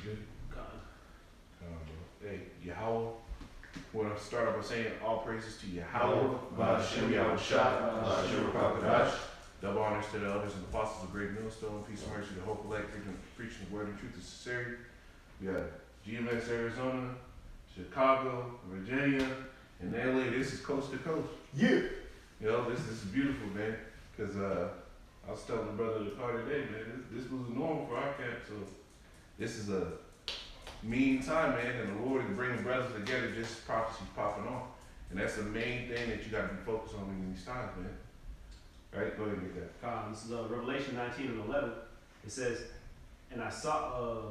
good? God. Hey, Yahweh. Want to start off by saying all praises to Yahweh, Ba'ashem Yahushua, Ba'ashem Rakakadash. Double honors to the elders and apostles of Great Millstone. Peace and mercy to the whole elect, preaching the word and truth is sincerity. We got GMS Arizona, Chicago, Virginia, and LA. This is coast to coast. Yeah. You know, this is beautiful, man. Cause I was telling the brother the car today, man. This was normal for our camp, so this is a mean time, man, and the Lord is bringing brothers together, just prophecies popping off. And that's the main thing that you got to be focused on in these times, man. Right? Go ahead and get that. This is Revelation 19 and 11. It says, and I saw,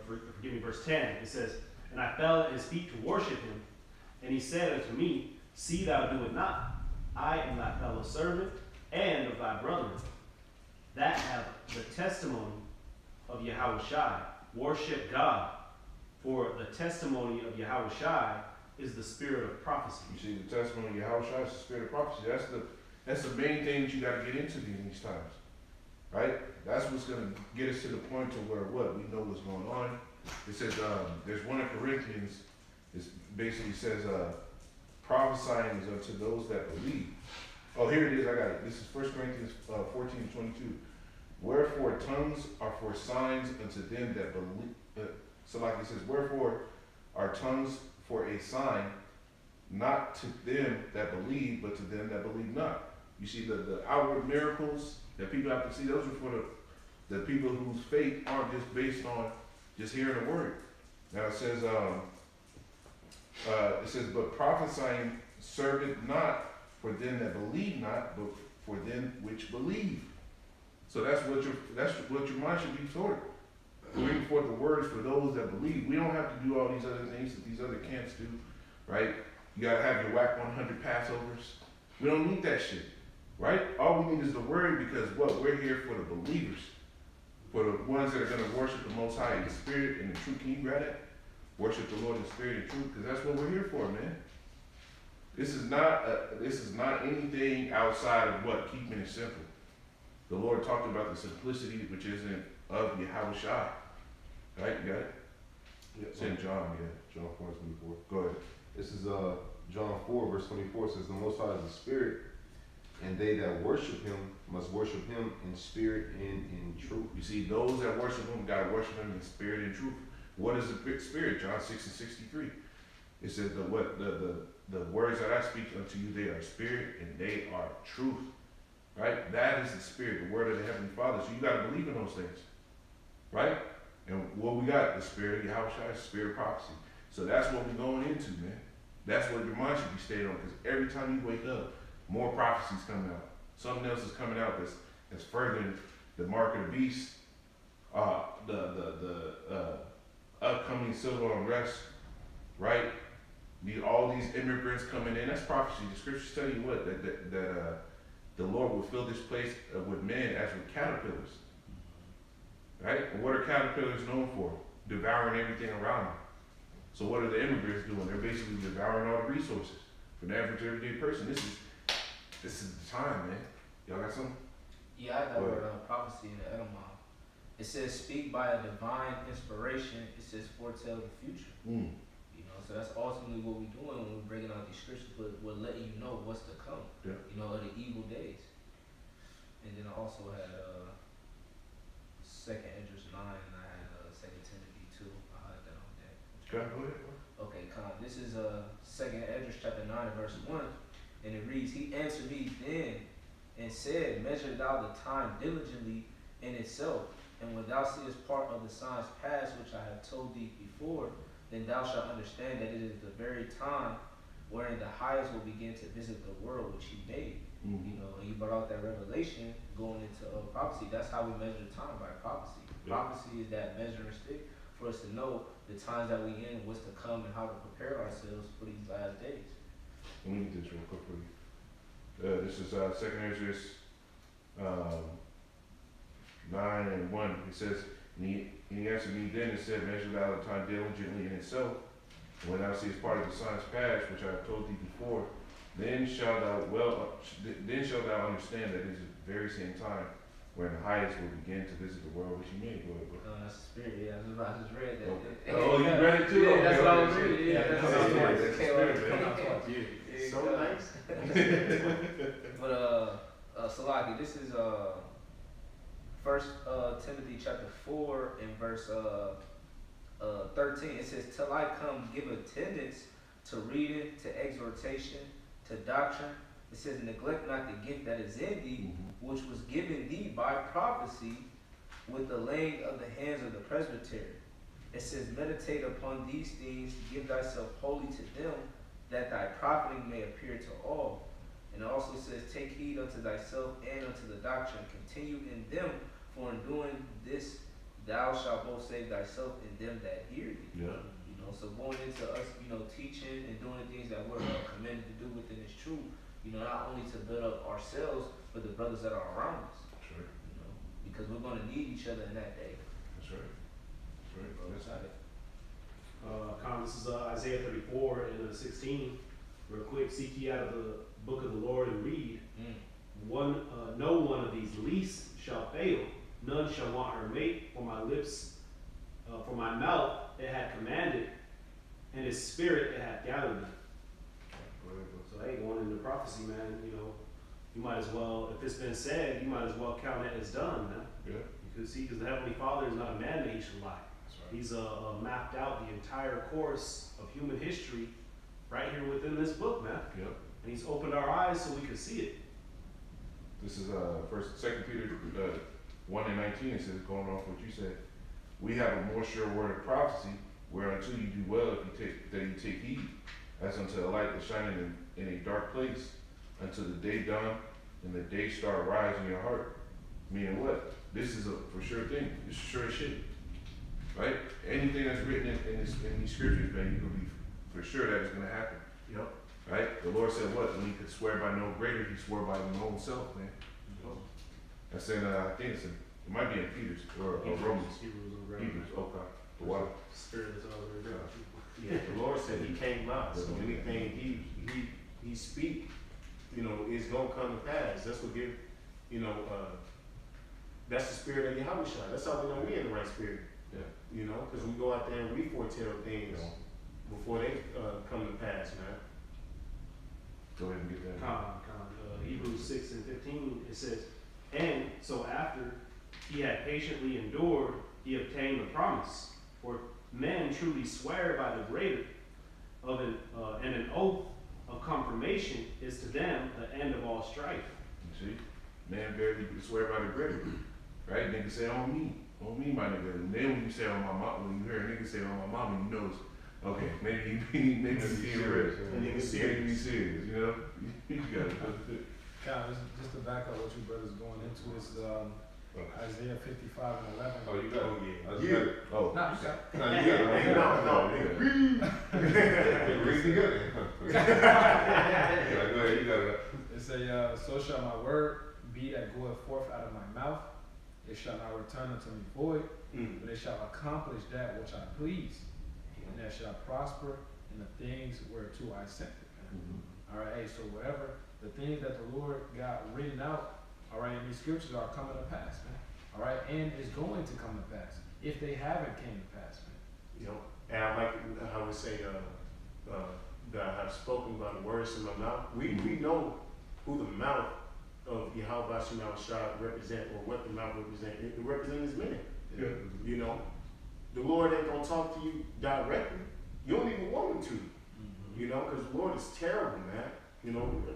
forgive me, verse 10. It says, and I fell at his feet to worship him. And he said unto me, see thou do it not. I am thy fellow servant and of thy brethren, that have the testimony of Yahushua. Worship God. For the testimony of Yahushua is the spirit of prophecy. You see, the testimony of Yahushua is the spirit of prophecy. That's the main thing that you got to get into in these times, right? That's what's going to get us to the point to where we know what's going on. It says there's one in Corinthians. It basically says prophesying is unto those that believe. Oh, here it is. I got it. This is 1 Corinthians 14:22. Wherefore tongues are for signs unto them that believe. So like it says, wherefore are tongues for a sign, not to them that believe, but to them that believe not. You see, the outward miracles that people have to see, those are for the people whose faith aren't just based on just hearing the word. Now it says, but prophesying serveth not for them that believe not, but for them which believe. So that's what your mind should be toward. Bring forth the words for those that believe. We don't have to do all these other things that these other camps do, right? You gotta have your whack 100 Passovers. We don't need that shit, right? All we need is the word, because we're here for the believers, for the ones that are gonna worship the Most High in spirit and in truth. Can you grab that? Worship the Lord in spirit and truth, because that's what we're here for, man. This is not anything outside of keeping it simple. The Lord talked about the simplicity which isn't of Yahushua. Right, you got it? Yeah. It's in John, John 4:24. Go ahead. This is John 4, verse 24. Says, the Most High is the Spirit, and they that worship him must worship him in spirit and in truth. You see, those that worship him, gotta worship him in spirit and truth. What is the spirit? John 6:63. It says the words that I speak unto you, they are spirit and they are truth. Right? That is the spirit, the word of the Heavenly Father. So you gotta believe in those things. Right? And what we got, the spirit of Yahushua, spirit of prophecy. So that's what we're going into, man. That's what your mind should be stayed on, because every time you wake up, more prophecies coming out. Something else is coming out that's furthering the mark of the beast, the upcoming civil unrest, right? All these immigrants coming in, that's prophecy. The scriptures tell you what, that the Lord will fill this place with men as with caterpillars. Right? And what are caterpillars known for? Devouring everything around them. So what are the immigrants doing? They're basically devouring all the resources for the average everyday person. This is the time, man. Y'all got something? Yeah, I got word prophecy in the Edom. It says, speak by a divine inspiration. It says, foretell the future. You know, so that's ultimately what we're doing when we're bringing out these scriptures, but we're letting you know what's to come. Yeah. You know, of the evil days. And then I also had 2nd Esdras 9, and I had 2nd Timothy 2. I had that on deck. Okay, go ahead. Okay, this is 2nd Esdras chapter 9 and verse 1, and it reads, he answered me then and said, measure thou the time diligently in itself, and when thou seest part of the signs past which I have told thee before, then thou shalt understand that it is the very time wherein the highest will begin to visit the world which he made. You know, and you brought out that revelation going into prophecy. That's how we measure time, by prophecy. Yeah. Prophecy is that measuring stick for us to know the times that we in, what's to come, and how to prepare ourselves for these last days. Let me get this real quick for you. This is 2nd Esdras 9 and 1. It says, and he answered me then and said, measure thou the time diligently in itself. And when thou seest part of the signs past, which I have told thee before, then shalt thou understand that it is the very same time wherein the highest will begin to visit the world which he made. Go ahead, bro. That's the spirit. Yeah, I just read that. Okay. Oh, you read it too? Yeah, Okay, that's what I okay, was shit. reading. Yeah, that's what I was Yeah, reading. that's the Came spirit, out- man. came out twice. Yeah, Yeah, so God. nice. But Salaki, this is First Timothy chapter 4 and verse 13. It says, "Till I come, give attendance to reading, to exhortation, to doctrine." It says, "Neglect not the gift that is in thee, which was given thee by prophecy, with the laying of the hands of the presbytery." It says, "Meditate upon these things, give thyself wholly to them, that thy profiting may appear to all." And it also says, "Take heed unto thyself and unto the doctrine, continue in them, for in doing this thou shalt both save thyself and them that hear thee." Yeah. You know, so going into us, teaching and doing the things that we're commanded to do within this truth, not only to build up ourselves, but the brothers that are around us, That's right. because we're going to need each other in that day. That's right. That's right. That's This is Isaiah 34 and 16. Real quick, seek ye out of the book of the Lord and read. No one of these least shall fail. None shall want her mate. For my lips, for my mouth it hath commanded, and his spirit it hath gathered them. Go ahead, bro. So hey, going into prophecy, man, you might as well, if it's been said, you might as well count it as done, man. Yeah. Because the Heavenly Father is not a man that he should lie. That's right. He's mapped out the entire course of human history right here within this book, man. Yep. And he's opened our eyes so we could see it. This is Second Peter 1:19. It says, going off what you said, we have a more sure word of prophecy, whereunto you do well if you take heed, as unto a light that shining in a dark place, until the day dawn and the day star rise in your heart. Meaning what? This is a for sure thing. It's sure as shit. Right? Anything that's written in these scriptures, man, you can be for sure that it's gonna happen. Yep. Right? The Lord said what? When he could swear by no greater, he swore by his own self, man. That's in, I think it might be in Peter's or Romans. Hebrews, okay. The water. Spirit is over there. Yeah, the Lord said he can't lie, so anything he speak, is gonna come to pass. That's what give, that's the spirit of Yahweh. That's how we know we in the right spirit. Yeah. Because we go out there and we foretell things before they come to pass, man. Go ahead and get that. Hebrews 6 and 15, it says, "And so after he had patiently endured, he obtained the promise. For men truly swear by the greater of and an oath of confirmation is to them the end of all strife." You see? Man barely can swear by the greater. Right? Nigga say on me, my nigga. And then when you say on my mom, when you hear a nigga say on my mama, you know it's okay, maybe he's being serious. Maybe he's Maybe he's serious, you know? You got it. Kind of, just to back up what you brothers going into is Isaiah 55 and 11. Oh, you got it. Oh, I just got it. Oh, No, you got it. No, you got it. No, Read together. Yeah, go ahead, you got it. It say, "So shall my word be that goeth forth out of my mouth. It shall not return unto me void, but it shall accomplish that which I please, and that shall prosper in the things whereto I sent it." All right, hey, so whatever the things that the Lord got written out, all right, in these scriptures are coming to pass, man. All right, and is going to come to pass if they haven't came to pass, man. And I like how we say that I have spoken by the words of my mouth. We know who the mouth of Yahweh Shah represent, or what the mouth represent. It represents men. yeah. The Lord ain't gonna talk to you directly. You don't even want him to. Because the Lord is terrible, man.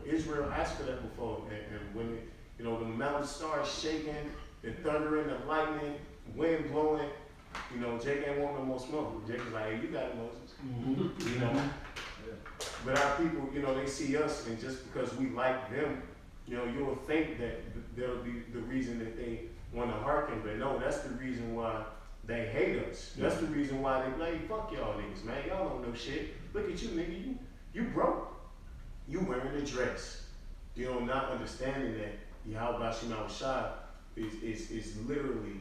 Israel asked for that before, and when the mountain starts shaking, the thundering, the lightning, wind blowing, Jake ain't want no more smoke. Jake was like, "Hey, you got it, Moses." But our people, they see us, and just because we like them, you'll think that that'll be the reason that they want to hearken. But no, that's the reason why they hate us. That's the reason why they like, "Fuck y'all niggas, man. Y'all don't know shit. Look at you, nigga. You broke. You wearing a dress." Not understanding that Yahweh Shah is literally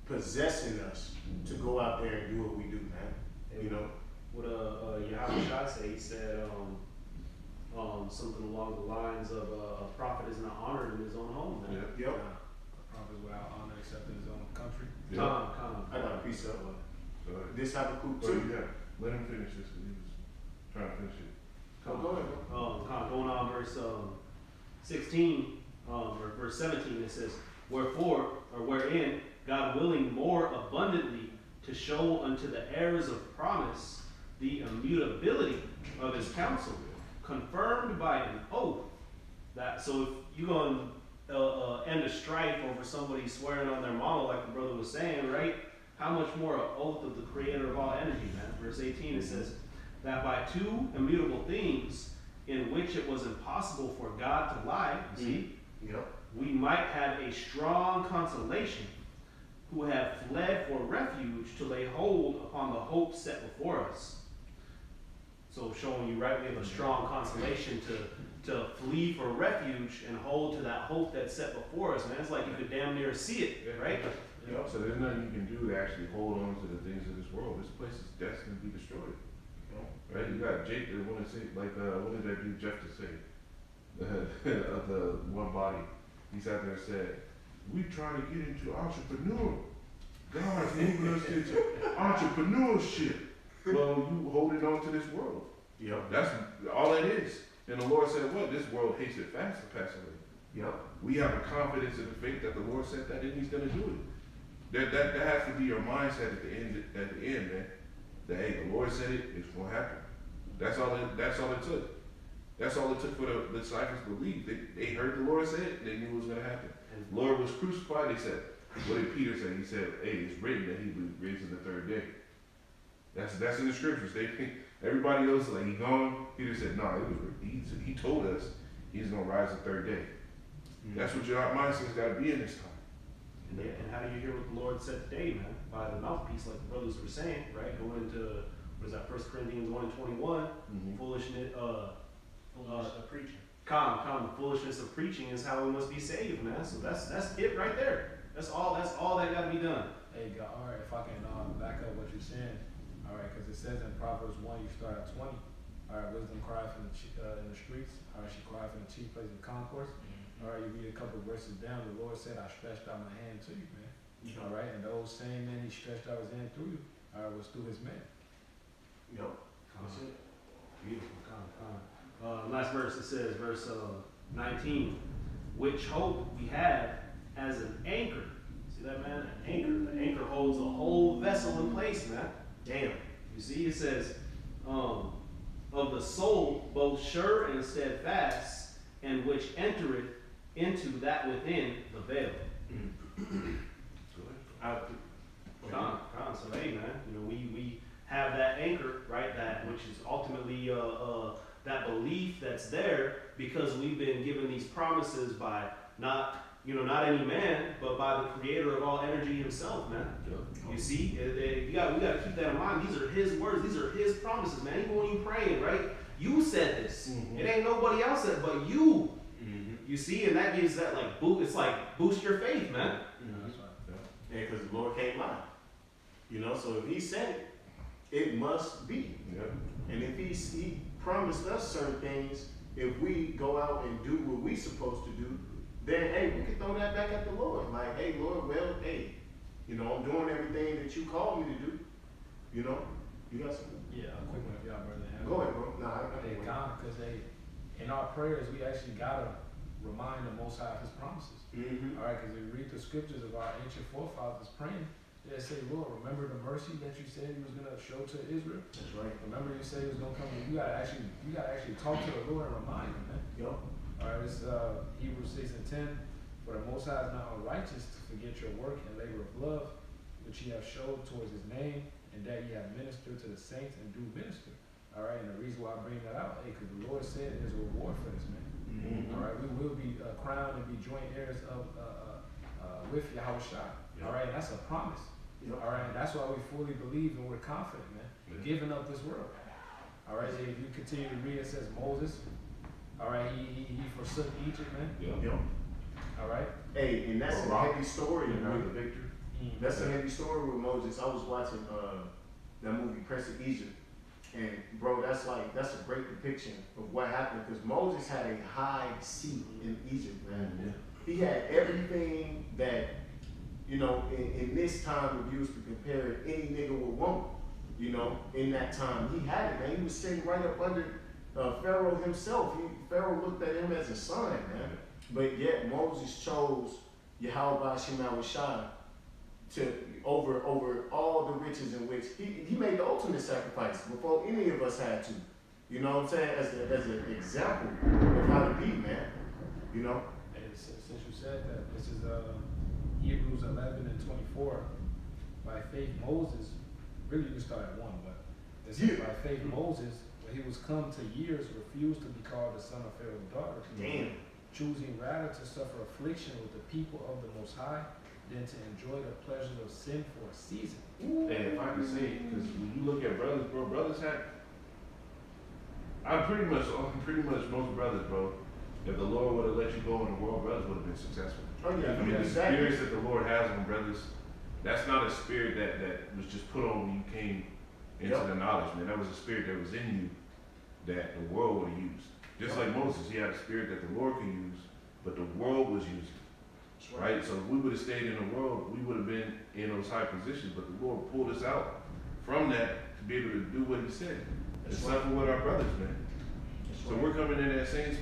possessing us to go out there and do what we do, man. What Yahweh Shai said, he said something along the lines of a prophet is not honored in his own home, man. Yep. prophet without honor except in his own country. Yeah. I got a piece of Go ahead. this Habakkuk Oh, 2. yeah. Let him finish this, 'cause he was trying to finish it. Oh, go ahead, bro. Going on verse 16, or verse 17, it says, wherefore, or wherein, God willing more abundantly to show unto the heirs of promise the immutability of his counsel, confirmed by an oath. That, so if you go and end a strife over somebody swearing on their mama, like the brother was saying, right? How much more an oath of the creator of all energy, man? Verse 18, it says, that by two immutable things in which it was impossible for God to lie, you see, Yep. we might have a strong consolation, who have fled for refuge to lay hold upon the hope set before us. So showing you, right, we have a strong consolation to flee for refuge and hold to that hope that's set before us, man. It's like you could damn near see it, right? Yeah, so there's nothing you can do to actually hold on to the things of this world. This place is destined to be destroyed. Right? You got Jake that want to say, like, what did that dude Jeff to say? Of the one body. He sat there and said, we trying to get into entrepreneur. God's moving us into entrepreneurship. Well, you holding on to this world. Yep. That's all it is. And the Lord said, what? This world hates it fast to pass away. Yep. We have a confidence in the faith that the Lord said that and He's going to do it. That has to be your mindset at the end, man. That, hey, the Lord said it, it's going to happen. That's all it took. That's all it took for the disciples to believe. They heard the Lord say it, they knew it was going to happen. And the Lord was crucified, they said. What did Peter say? He said, hey, it's written that He was raised on the third day. That's in the scriptures. Everybody else is like, he gone. Peter said, no, he told us He's going to rise the third day. That's what your mindset's got to be in this time. Yeah, and how do you hear what the Lord said today, man? By the mouthpiece, like the brothers were saying, right? Going into, what is that, 1 Corinthians 1 and 21, foolishness, of preaching. the foolishness of preaching is how we must be saved, man. So that's it right there. That's all that got to be done. Hey, God, all right, if I can back up what you're saying, all right, because it says in Proverbs 1, you start at 20. All right, wisdom crieth in the streets. All right, she crieth in the chief place of concourse. All right, you read a couple of verses down. The Lord said, I stretched out my hand to you, man. All right, and those same men He stretched out His hand through you, was through His men. Yep. That's it. Beautiful, last verse, it says, verse 19, which hope we have as an anchor. See that, man? An anchor. The anchor holds the whole vessel in place, man. Damn. You see, it says, of the soul, both sure and steadfast, and which entereth into that within the veil. So hey, man, you know, we have that anchor, right? That which is ultimately that belief that's there because we've been given these promises by not any man, but by the creator of all energy Himself, man. You see, we got to keep that in mind. These are His words. These are His promises, man. Even when you praying, right? You said this. It ain't nobody else said, but you. You see, and that gives that it's like boost your faith, man. That's right. Yeah, because the Lord can't lie. You know, so if He said it, it must be. Yep. And if He promised us certain things, if we go out and do what we supposed to do, then hey, we can throw that back at the Lord. Like, hey, Lord, well, hey, you know, I'm doing everything that you called me to do. You know, you got something? Yeah, a quick one if y'all brother have. Go ahead, bro. Nah, I Hey, God, because in our prayers, we actually gotta remind the Most High of His promises. Mm-hmm. All right, because we read the scriptures of our ancient forefathers praying. They say, Lord, remember the mercy that you said You was gonna show to Israel. That's right. Remember you said He was gonna come. You gotta actually talk to the Lord and remind Him, man. Yup. All right, it's Hebrews 6 and 10. For the Most High is not unrighteous to forget your work and labor of love, which Ye have showed towards His name, and that Ye have ministered to the saints and do minister. All right, and the reason why I bring that out, because the Lord said there's a reward for this, man. Mm-hmm. All right, we will be crowned and be joint heirs of with Yahweh Shai. All right, and that's a promise. Yep. All right, and that's why we fully believe and we're confident, man. Yeah. Giving up this world. All right, if you continue to read, it says Moses. All right, he forsook Egypt, man. Yep. All right. Hey, and that's a heavy story, You know, man. the victor. That's a heavy story with Moses. I was watching that movie Prince of Egypt, and bro, that's a great depiction of what happened because Moses had a high seat in Egypt, man. he had everything that, you know, in this time if you was to compare any nigga with woman, you know, in that time, he had it, man. He was sitting right up under Pharaoh himself. Pharaoh looked at him as a son, man. But yet Moses chose Yahweh Shai to over all the riches in which he made the ultimate sacrifice before any of us had to. You know what I'm saying? As an example of how to be, man. You know? And since you said that, this is Hebrews 11 and 24. By faith Moses, really you can start at 1, but it says by faith Moses, when he was come to years, refused to be called the son of Pharaoh's daughter. Damn. Choosing rather to suffer affliction with the people of the Most High than to enjoy the pleasures of sin for a season. And if I can say, because when you look at brothers, bro, brothers had, pretty much most brothers, bro, if the Lord would have let you go in the world, brothers would have been successful. Oh yeah, I mean, the exactly. spirits that the Lord has on brothers, that's not a spirit that was just put on when you came into the knowledge, man. That was a spirit that was in you that the world would have used. Just like Moses, he had a spirit that the Lord could use, but the world was using. Right? So if we would have stayed in the world, we would have been in those high positions, but the Lord pulled us out from that to be able to do what he said. It's something with our brothers, man. So we're coming in that same,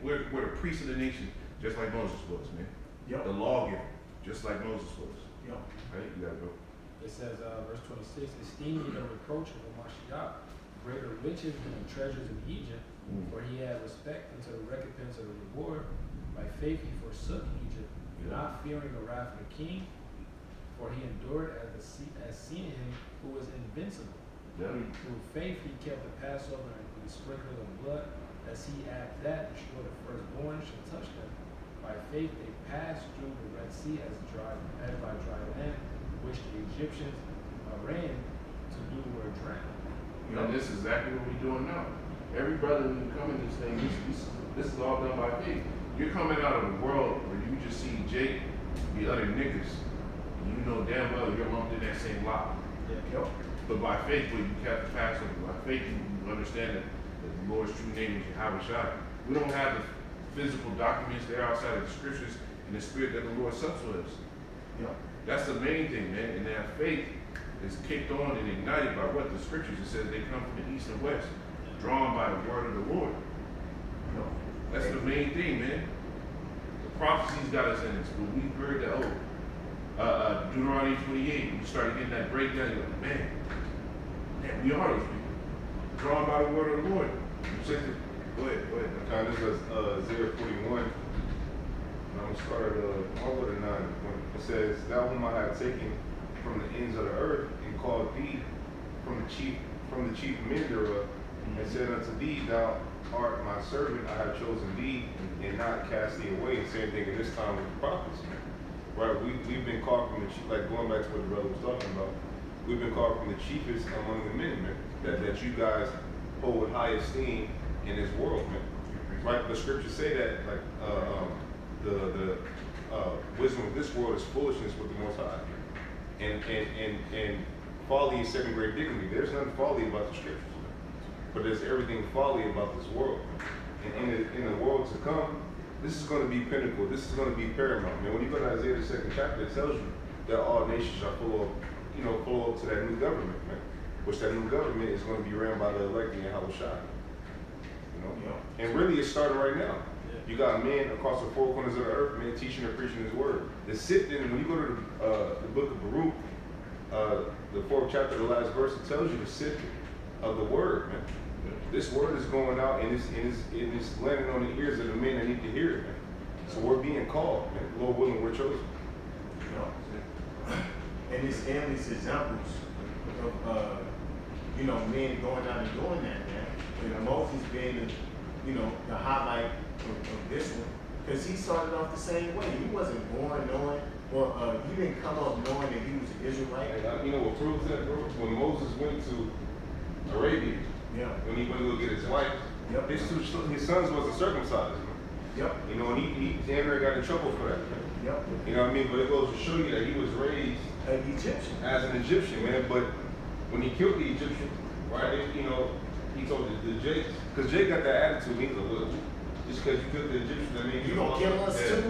we're the priests of the nation, just like Moses was, man. Yep. The lawgiver, just like Moses was. Yep. Right? You gotta go. It says, verse 26, esteem ye the reproach of the Mashiach, greater riches than the treasures in Egypt, for he had respect unto the recompense of the reward. By faith he forsook Egypt, not fearing the wrath of the king, for he endured as seeing him who is invincible. Yeah. Through faith he kept the Passover and the sprinkling of blood, as he at that destroyed the firstborn should touch them. By faith they passed through the Red Sea as by dry land, which the Egyptians ran to do were drowned. And this is exactly what we're doing now. Every brother when you come in this thing, this is all done by faith. You're coming out of a world where you just see Jake, the other niggas, and you know damn well you're lumped in that same lot. Yep. But by faith, when you kept the Passover, by faith, you understand that the Lord's true name is Yahweh Shai. We don't have the physical documents there outside of the scriptures and the spirit that the Lord subs with us. Yep. That's the main thing, man. And that faith is kicked on and ignited by what the scriptures, it says they come from the east and west, drawn by the word of the Lord. Yep. That's the main thing, man. The prophecies got us in this, but we heard that, Deuteronomy 28, we started getting that breakdown, you're like, man, we are those people. Drawn by the word of the Lord. Go ahead. This is Isaiah 41. I'm gonna start all with a 9. It says, "Thou whom I have taken from the ends of the earth, and called thee from the chief men thereof, and said unto thee, Thou art my servant, I have chosen thee, and not cast thee away." And same thing in this time with the prophets. Right? We've been called from the chief, like going back to what the brother was talking about. We've been called from the chiefest among the men, man. That you guys hold with high esteem in this world, man. Right? The scriptures say that, like the wisdom of this world is foolishness with the Most High, and folly is second grade dignity. There's nothing folly about the scriptures, man. But there's everything folly about this world. And in the world to come, this is going to be pinnacle. This is going to be paramount, man. When you go to Isaiah the 2nd chapter, it tells you that all nations shall flow up to that new government, man. Which that new government is going to be ran by the electing Yahweh Shai. And really it's starting right now. You got men across the four corners of the earth, man, teaching and preaching his word. The sifting, when you go to the book of Baruch, the 4th chapter, the last verse, it tells you the sifting of the word, man. This word is going out and it's landing on the ears of the men that need to hear it, man. So we're being called, man. Lord willing, we're chosen. And it's endless examples of men going out and doing that, man. And Moses being the highlight of this one. Because he started off the same way. He wasn't born knowing, or he didn't come up knowing that he was an Israelite. And you know what proves that, bro? When Moses went to Arabia, when he went to go get his wife, his sons wasn't circumcised, man. And he damn near got in trouble for that, man. You know what I mean? But it goes to show you that he was raised an Egyptian. As an Egyptian, man. But when he killed the Egyptian, right, he told the Jake, because Jake got that attitude, he was like, look, Just because you killed the Egyptians, that means You gonna kill us Yeah. too?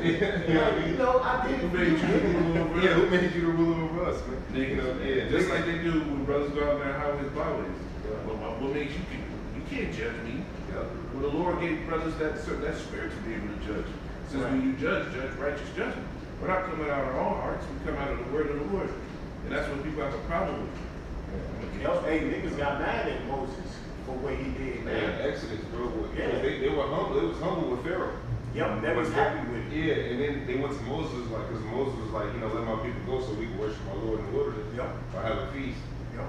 Yeah. Like, you know, I did Who it for made you. you the ruler over Yeah, us? who made you the ruler over us, man? You know, yeah, Just like they do when brothers go out there and highways, byways. What makes you people? You can't judge me. yeah. Well, the Lord gave brothers that spirit to be able to judge. Since Right. when you judge righteous judgment. We're not coming out of our own hearts. We come out of the word of the Lord, and that's what people have a problem with. Hey, niggas got mad at Moses for what he did, Man, man. Exodus, bro. Yeah. They were humble. It was humble with Pharaoh. Yep, they was happy with it. Yeah, and then they went to Moses, like, because Moses was like, you know, let my people go so we can worship my Lord in the wilderness. Yep. Or have a feast. Yep.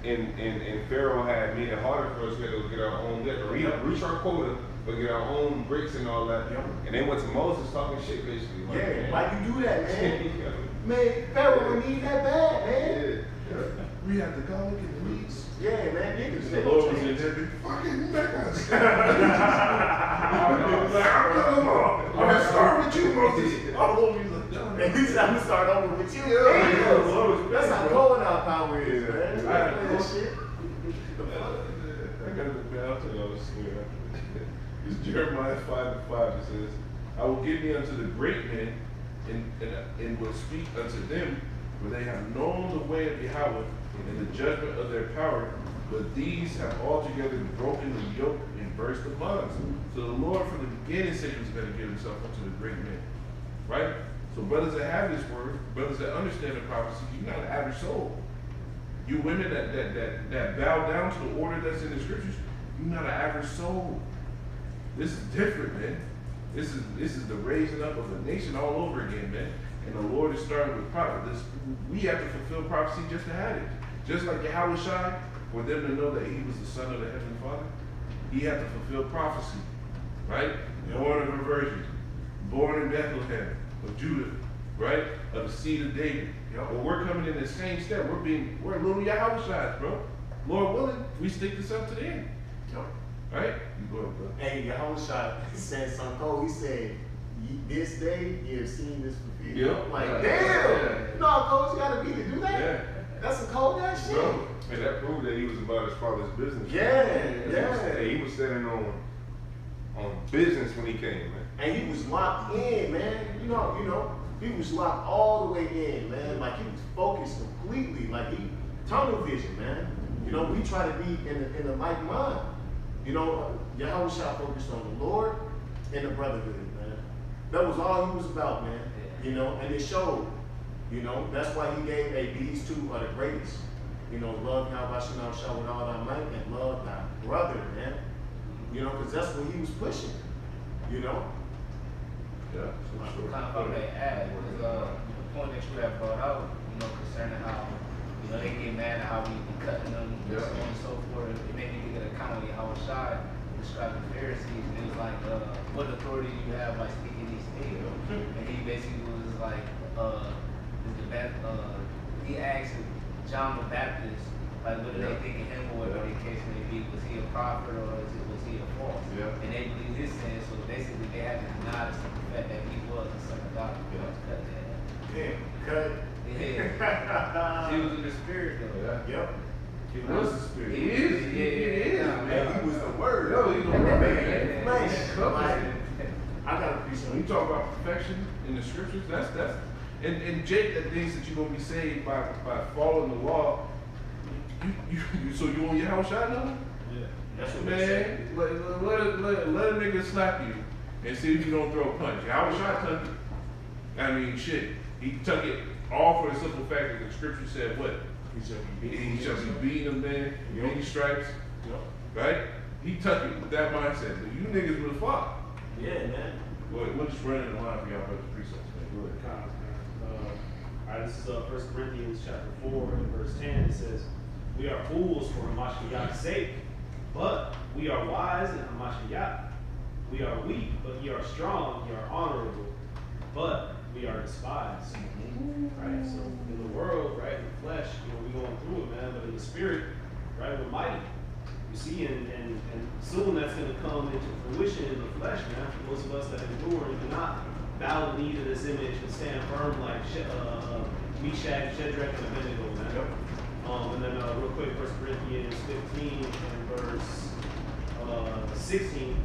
And Pharaoh had made it harder for us. We had to get our own, we had to reach our quota, but get our own bricks and all that. Yep. And they went to Moses talking shit, basically. Like, Yeah, man. why you do that, man? Yeah. Man, Pharaoh don't need that bad, man. Yeah. We have the garlic and the meats. Yeah, man, niggas. The They Lord don't was in change. heaven. Fucking niggas. I'm gonna start with you, Moses. Oh, he's like, no, And he said, I'm gonna start over with you. Yeah, Hey, the Lord was that's how bad, cold our power is, man. I had Play that to shit. I gotta go down to those swear. It's Jeremiah 5:5. It says, I will give thee unto the great men, and will speak unto them, for they have known the way of Yahweh, and the judgment of their power, but these have altogether broken the yoke and burst the bonds. So the Lord from the beginning said he was going to give himself unto the great men. Right? So brothers that have this word, brothers that understand the prophecy, you're not an average soul. You women that bow down to the order that's in the scriptures, you're not an average soul. This is different, man. This is the raising up of a nation all over again, man. And the Lord is starting with prophecy. We have to fulfill prophecy just to have it. Just like Yahweh Shai, for them to know that he was the son of the Heavenly Father, he had to fulfill prophecy, right? Born of a virgin, born in Bethlehem of Judah, right? Of the seed of David. But we're coming in the same step. We're little Yahweh Shais, bro. Lord willing, we stick this up to the end. Yep. Right? You go ahead, bro. Hey, Yahushua said something cold. He said, this day you have seen this fulfilled. Yeah. I'm like, Yeah. damn. Yeah. You know how cold you gotta be to do that? Yeah. That's some cold ass shit. Bro, and that proved that he was about his father's business. Yeah. He was standing on business when he came, man. And he was locked in, man. You know, he was locked all the way in, man. Like he was focused completely. Like he tunnel vision, man. You know, we try to be in the like mind. You know, Yahushua focused on the Lord and the brotherhood, man. That was all he was about, man. You know, and it showed. You know, that's why he gave, hey, these two are the greatest. You know, love Yahweh Shah with all thy might and love thy brother, man. You know, because that's what he was pushing. You know? Yeah. Kind of what they add was the point that you have brought out, you know, concerning how, you know, they get mad at how we be cutting them, and so on and so forth. It made me think of the account of Yahweh Shai describing the Pharisees, and it was like, what authority do you have by speaking these things? And he basically was like, he asked John the Baptist, like, what do they think of him, or whatever the case may be? Was he a prophet, or was he a false? Yeah. And they believe his sin, so basically they had to deny the simple fact that he was the son of God. Cut that. Yeah. Cut. Yeah. He was in the spirit though. Yeah. Yep. He was the spirit. He He is. is. He is, Yeah. man. And he was the word. Yo, he's the word. Man, flesh. Come Like, on. I gotta appreciate When you talk about perfection in the scriptures, that's and Jake, that thinks that you're gonna be saved by following the law. So you on your house shot now? Yeah. That's what they say. Man, let a nigga slap you and see if you don't throw a punch. How shot tuck it. I mean, shit. He took it all for the simple fact that the scripture said what? He shall be He shall be beaten, man. Yep. Many stripes, Yep. right? He took it with that mindset. But you niggas would have fought. Yeah, man. Well, we'll just run in the line for y'all brothers precepts, man. Go ahead. All right, this is 1 Corinthians chapter 4 and verse 10. It says, we are fools for Hamashiach's sake, but we are wise in Hamashiach. We are weak, but ye are strong. Ye are honorable, but we are despised. Right? So in the world, right, in the flesh, we're going through it, man. But in the spirit, right, we're mighty. You see, and soon that's going to come into fruition in the flesh, man. For those of us that endure and do not bow the knee to this image and stand firm like Meshach, Shadrach, and Abednego, man. Yep. And then real quick, 1 Corinthians 15 and verse 16.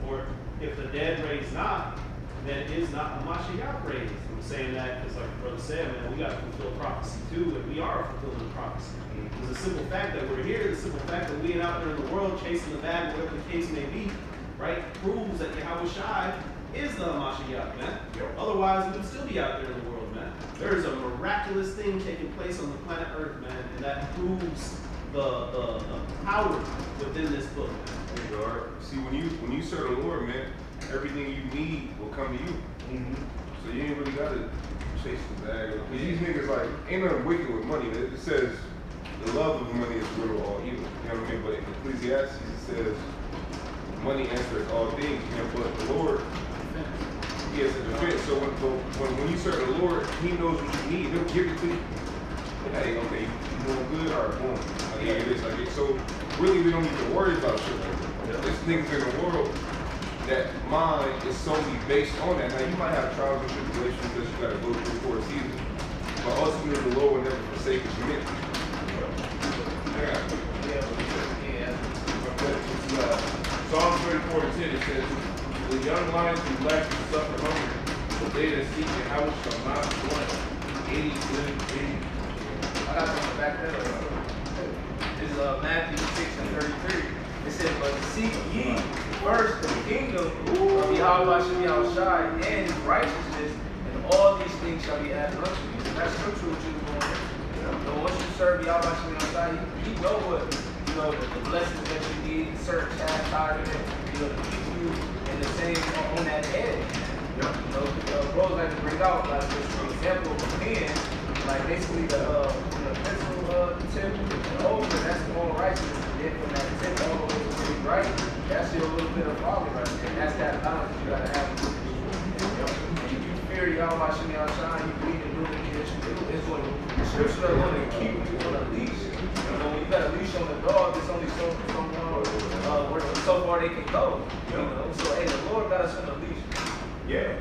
For if the dead raise not, then is not Hamashiach raised. I'm saying that because, like the brother said, man, we got to fulfill prophecy too, and we are fulfilling prophecy. It's the simple fact that we're here, the simple fact that we ain't out there in the world chasing the bag, whatever the case may be, right, proves that Yahweh Shai is the Hamashiach, man. Otherwise, we would still be out there in the world, man. There is a miraculous thing taking place on the planet Earth, man, and that proves the power within this book, man. There you go. See, when you serve the Lord, man, everything you need will come to you. So you ain't really gotta chase the bag. Cause these niggas like ain't nothing wicked with money. It says the love of money is root of all evil. You know what I mean? But in Ecclesiastes it says money answers all things. You know, but the Lord, He has a defense. So when you serve the Lord, He knows what you need. He'll give it to you. Hey, okay, you doing good? All right, boom. I gave you this. I gave. So really, we don't need to worry about shit like that. There's niggas in the world that mind is solely based on that. Now you might have trials and tribulations that you gotta go through for a season, but ultimately the Lord will never forsake His commitment. Psalm 34:10, it says, the young lions who lack and suffer hunger, but they that seek the house shall not want. 80 good, 80. I got something back there. This is Matthew 6:33. It says, but seek ye first the kingdom of Yahweh Shai and His righteousness, and all these things shall be added unto you. So that's scripture what you're going to. So once you serve Yahweh Shai, you know what, the blessings that you need, certain chastisement, to keep you in the same, on that edge. Bros like to bring out, like, this example of a pen, like basically the pencil tip and over, that's more righteousness. And then from that tip all the way to the right, that's your little bit of folly right there. And that's that balance you gotta have. And you fear Yahweh Shai, you believe in doing the that you do, it's going to, the scriptures are going to keep you on a leash. When you got a leash on the dog, it's only so far they can go. So hey, the Lord got us on a leash. Yeah.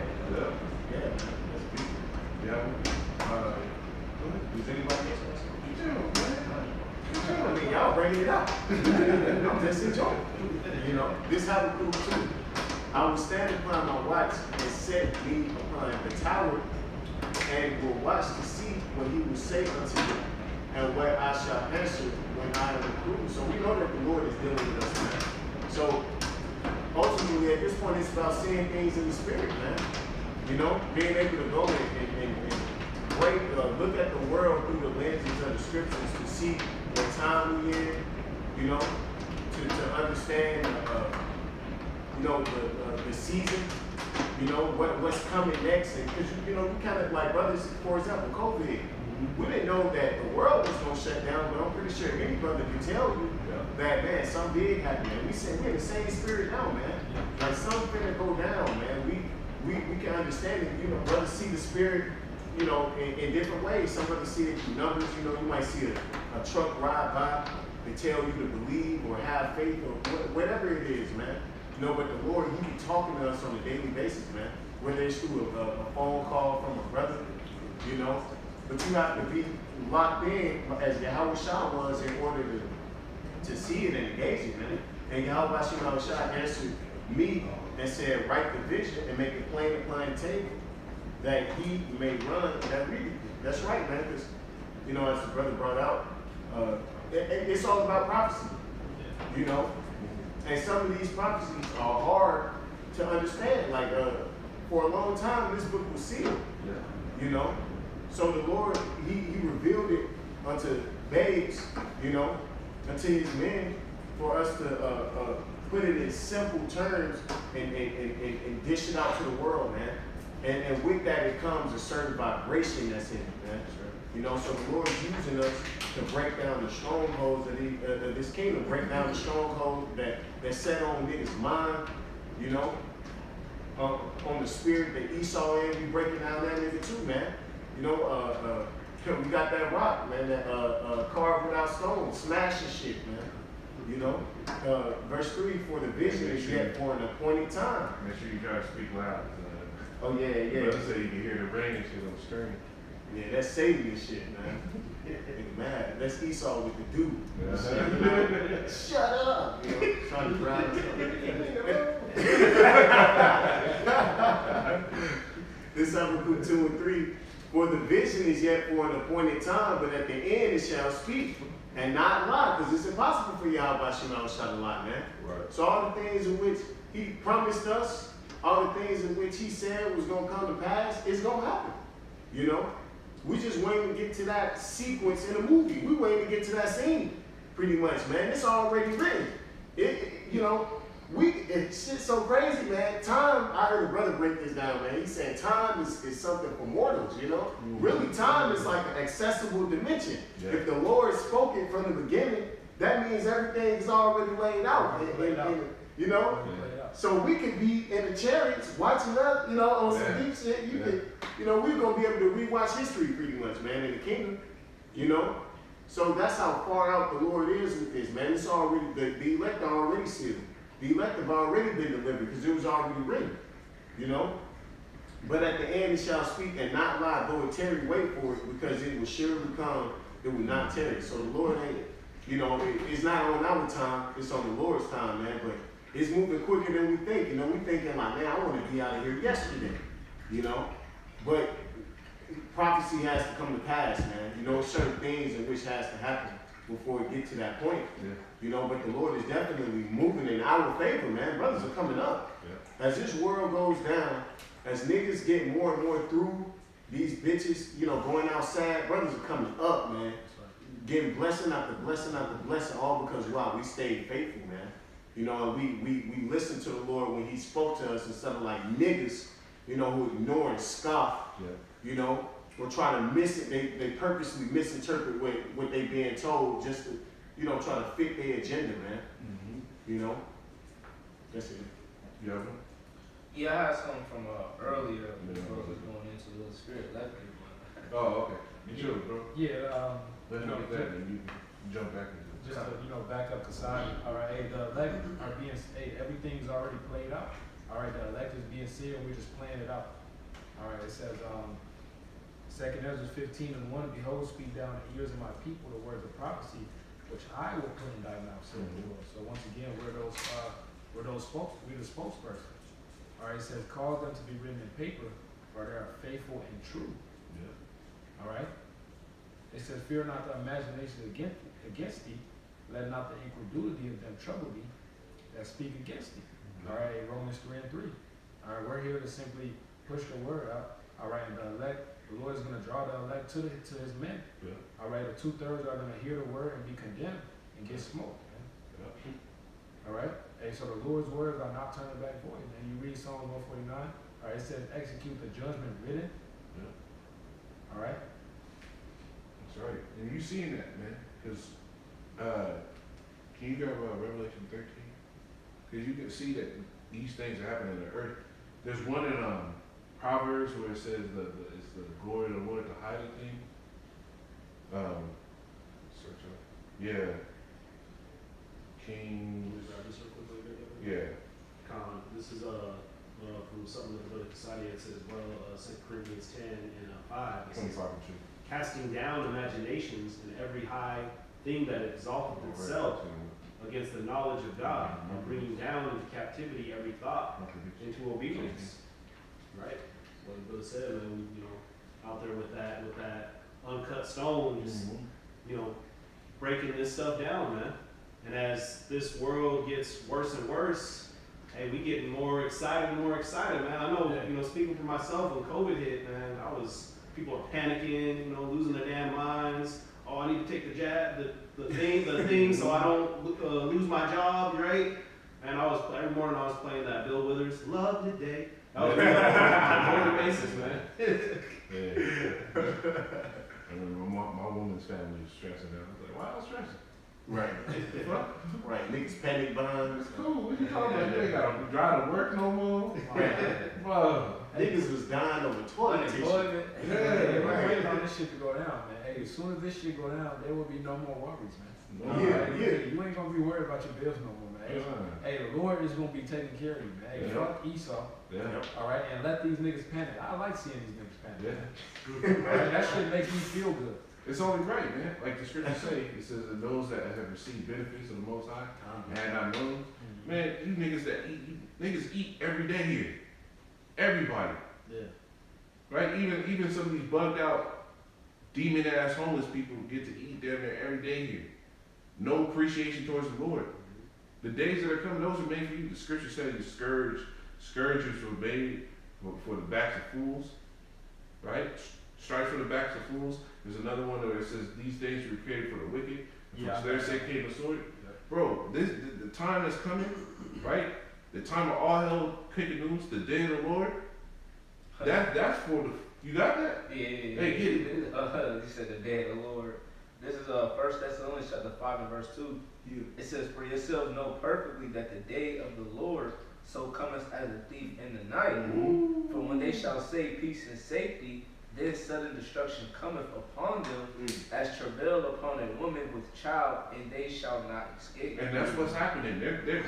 That's beautiful. Yeah. Does anybody else want to say? I mean, y'all bringing it out. I'm just enjoying it. This Habakkuk too. I will stand upon my watch and set me upon the tower, and will watch to see what He will say unto me, and what I shall answer when I am reproved. So we know that the Lord is dealing with us, man. So ultimately, at this point, it's about seeing things in the spirit, man. Being able to go and look at the world through the lenses of the scriptures to see what time we in, to understand, the season, what's coming next. And because, we kind of like, brothers, for example, COVID, we didn't know that the world was going to shut down, but I'm pretty sure any brother can tell you that, man, something big happened, man. We're in the same spirit now, man. Like, something's going to go down, man. We can understand it. Brothers see the spirit, in different ways. Some brothers see it through numbers. You might see a truck ride by. They tell you to believe or have faith or whatever it is, man. But the Lord, He be talking to us on a daily basis, man. Whether it's through a phone call from a brother, But you have to be locked in, as Yahweh Shai was, in order to see it and engage it, man. And Yahweh Shai answered me and said, write the vision and make it plain upon the table, that he may run that read it. That's right, man, because, as the brother brought out, it's all about prophecy, And some of these prophecies are hard to understand. Like, for a long time, this book was sealed, So the Lord, he revealed it unto babes, unto His men, for us to put it in simple terms and dish it out to the world, man. And with that, it comes a certain vibration that's in it, man. So the Lord is using us to break down the strongholds of this kingdom, break down the strongholds that set on niggas' mind, on the spirit that Esau is. We breaking down that nigga too, man. We got that rock, man, that carved without stone, smashing shit, man. Verse 3, for the vision is yet for an appointed time. Make sure you try to speak loud. Oh, yeah. Brother say you can hear the rain and shit on the screen. Yeah, that's Satan and shit, man. Nigga mad. That's Esau with the dude. Yeah. Shut up. Trying to drive us up. This Habakkuk 2 and 3. For the vision is yet for an appointed time, but at the end it shall speak and not lie, because it's impossible for Yahweh Shema to lie, man. Right. So all the things in which he promised us, all the things in which he said was going to come to pass, it's going to happen. You know? We just waiting to get to that sequence in a movie. We waiting to get to that scene, pretty much, man. It's already written. You know, it's shit so crazy, man. Time, I heard a brother break this down, man. He said time is something for mortals, you know? Really, time is like an accessible dimension. Yeah. If the Lord spoke it from the beginning, that means everything is already laid out. You know? So we could be in the chariots watching us, you know, on some deep shit. You could, you know, we're gonna be able to rewatch history pretty much, man, in the kingdom. You know? So that's how far out the Lord is with this, man. It's already, the elect are already sealed. The elect have already been delivered because it was already written. You know? But at the end it shall speak and not lie, though it tarry, wait for it, because it will surely come, it will not tarry. So the Lord ain't, you know, it's not on our time, it's on the Lord's time, man. But it's moving quicker than we think. You know, we thinking like, man, I want to be out of here yesterday. You know? But prophecy has to come to pass, man. You know, certain things in which has to happen before we get to that point. Yeah. You know, but the Lord is definitely moving in our favor, man. Brothers are coming up. Yeah. As this world goes down, as niggas get more and more through, these bitches, you know, going outside, brothers are coming up, man. Getting blessing after blessing after blessing, all because, wow, we stayed faithful, man. You know, we listened to the Lord when he spoke to us instead of like niggas, you know, who ignore and scoff, you know, or try to miss it. They purposely misinterpret what they being told just to, you know, try to fit their agenda, man. Mm-hmm. You know? That's it. You have one? Yeah, I had something from earlier before I was going into the spirit left me. Oh, okay. You sure, bro? Yeah, Let me you know, get that and you can jump back into it. just to, you know, back up Kasai. All right, hey, the elect are being, hey, everything's already played out. All right, the elect is being sealed, we're just playing it out. All right, it says, 2 Ezra 15:1, behold, speak down the ears of my people the words of prophecy, which I will put in thy mouth, saith the Lord. So once again, we're the spokesperson. All right, it says, cause them to be written in paper, for they are faithful and true. Yeah. All right. It says, fear not the imagination against thee, let not the incredulity of them trouble thee that speak against thee. All right, Romans 3:3. All right, we're here to simply push the word out. All right, and the elect, the Lord is going to draw the elect to his men. Yeah. All right, the 2/3 are going to hear the word and be condemned and get smoked. Man. Yeah. All right, hey, so the Lord's words are not turning back void. And you read Psalm 149. All right, it says, execute the judgment written. Yeah. All right. That's right. And you seen that, man. Because, can you grab Revelation 13? Because you can see that these things are happening on the earth. There's one in Proverbs where it says it's the glory of the Lord to hide a thing. Search up. Yeah. Kings. Yeah. This is from something that the brother Kasadi had said as well, 2 Corinthians 10 and 5. It says, 25 and 2. casting down imaginations and every high thing that exalteth itself against the knowledge of God, and bringing down into captivity every thought into obedience. Right? What the brother said, man, you know, out there with that uncut stone, just, you know, breaking this stuff down, man. And as this world gets worse and worse, hey, we getting more excited and more excited, man. I know, you know, speaking for myself, when COVID hit, man, people are panicking, you know, losing their damn minds. Oh, I need to take the jab, the thing, so I don't lose my job, right? And every morning I was playing that Bill Withers, Love Today. I was on a daily basis, man. Yeah. I remember my woman's family was stressing out. I was like, why am I stressing? Right. Right. Niggas panic bonds. It's cool. What you talking about? You ain't got to drive to work no more. Bro. Niggas was dying over toilet tissue. Yeah, we're waiting on this shit to go down, man. Hey, as soon as this shit go down, there will be no more worries, man. Yeah. You ain't gonna be worried about your bills no more, man. Hey, the Lord is gonna be taking care of you, man. Hey, fuck Esau. Yeah. All right, and let these niggas panic. I like seeing these niggas panic. Yeah. Man. All right, that shit makes me feel good. It's only right, man. Like the scriptures say, it says that those that have received benefits of the Most High and I know, man, you niggas that eat, you niggas eat every day here. Everybody, Yeah. right? Even some of these bugged out, demon ass homeless people get to eat damn near every day here. No appreciation towards the Lord. The days that are coming, those are made for you. The scripture says you scourgers for babe, for the backs of fools, right? Strike for the backs of fools. There's another one where it says these days were created for the wicked. Yeah. From their sake came the sword. Bro, the time that's coming, right? The time of all hell kicking loose, the day of the Lord. That's for the. You got that? Yeah. Hey, get it. You said the day of the Lord. This is 1 Thessalonians chapter 5 and verse 2. It says, "For yourselves know perfectly that the day of the Lord so cometh as a thief in the night. For when they shall say peace and safety, then sudden destruction cometh upon them, as travail upon a woman with child, and they shall not escape." And that's what's happening. You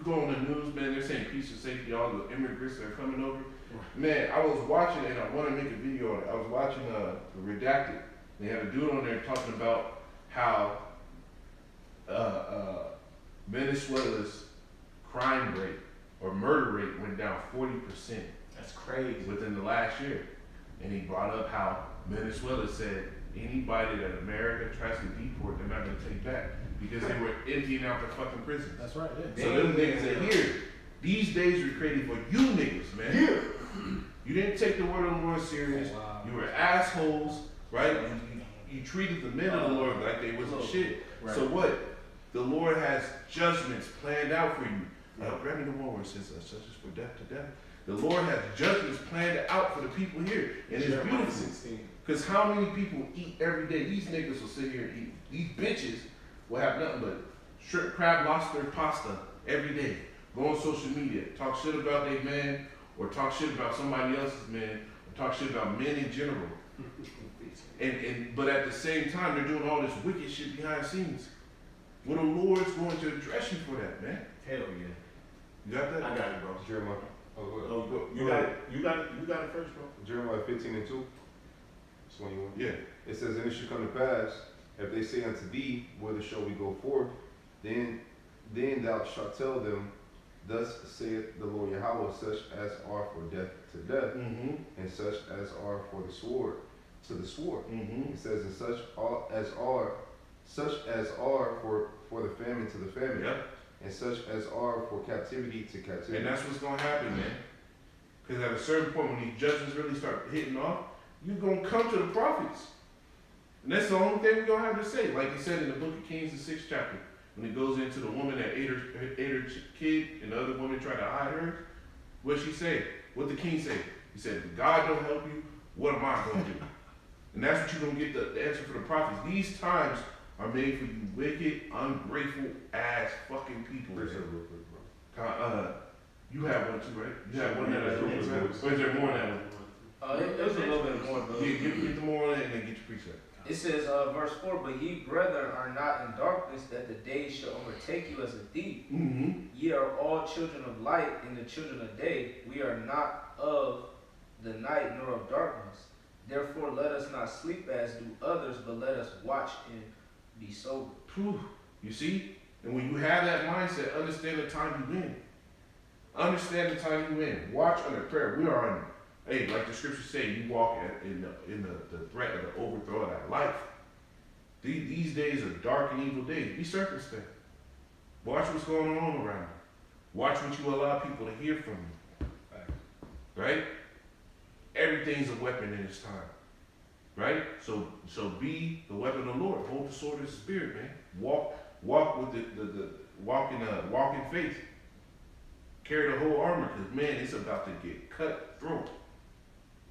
go on the news, man, they're saying peace and safety, all the immigrants that are coming over. Man, I was watching, and I want to make a video on it. I was watching Redacted. They had a dude on there talking about how Venezuela's crime rate or murder rate went down 40% That's crazy. within the last year. And he brought up how Venezuela said anybody that America tries to deport, they're not going to take back because they were emptying out their fucking prisons. That's right. Yeah. So them niggas are here. These days were created for you niggas, man. Yeah. You didn't take the word of the Lord serious. Wow. You were assholes, right? You treated the men of the Lord like they wasn't shit. Right. So what? The Lord has judgments planned out for you. Grab me the one where it says, such as for death to death. The Lord has judgments planned out for the people here. And it's Jeremiah beautiful. 16. Because how many people eat every day? These niggas will sit here and eat. These bitches will have nothing but shrimp, crab, lobster, pasta every day. Go on social media, talk shit about their man, or talk shit about somebody else's man, or talk shit about men in general. But at the same time, they're doing all this wicked shit behind the scenes. Well, the Lord's going to address you for that, man. Hell yeah. You got that? I got it, bro. Jeremiah. Oh, go ahead. Oh, go. You got it. You got it first, bro. Jeremiah 15 and 2. That's one you want. Yeah. It says, "And it shall come to pass, if they say unto thee, whither shall we go forth? Then thou shalt tell them, thus saith the Lord Yahweh, such as are for death to death, Mm-hmm. and such as are for the sword to the sword." Mm-hmm. It says, "And such as are for the famine to the famine, Yep. and such as are for captivity to captivity." And that's what's going to happen, man. Because at a certain point, when these judgments really start hitting off, you're going to come to the prophets. And that's the only thing we're going to have to say. Like he said in the book of Kings, the 6th chapter, when he goes into the woman that ate her kid and the other woman tried to hide her, what she say? What the king say? He said, "If God don't help you, what am I going to do?" And that's what you're going to get the answer for the prophets. These times are made for you wicked, ungrateful ass fucking people. Verse man. real quick, bro. You have one too, right? You have one that Yeah, is yeah. or is there more than one? It was a little bit more, but Get the more on that and then get your precept. it says, verse 4, "But ye, brethren, are not in darkness, that the day shall overtake you as a thief. Mm-hmm. Ye are all children of light and the children of day. We are not of the night nor of darkness. Therefore let us not sleep as do others, but let us watch and be sober." You see? And when you have that mindset, understand the time you in. Understand the time you in. Watch under prayer. We are in, hey, like the scriptures say, you walk in the threat of the overthrow of that life. These days are dark and evil days. Be circumspect. Watch what's going on around you. Watch what you allow people to hear from you. Right? Everything's a weapon in this time. Right? So be the weapon of the Lord. Hold the sword of the Spirit, man. Walk with walk in faith. Carry the whole armor, because man, it's about to get cut throat.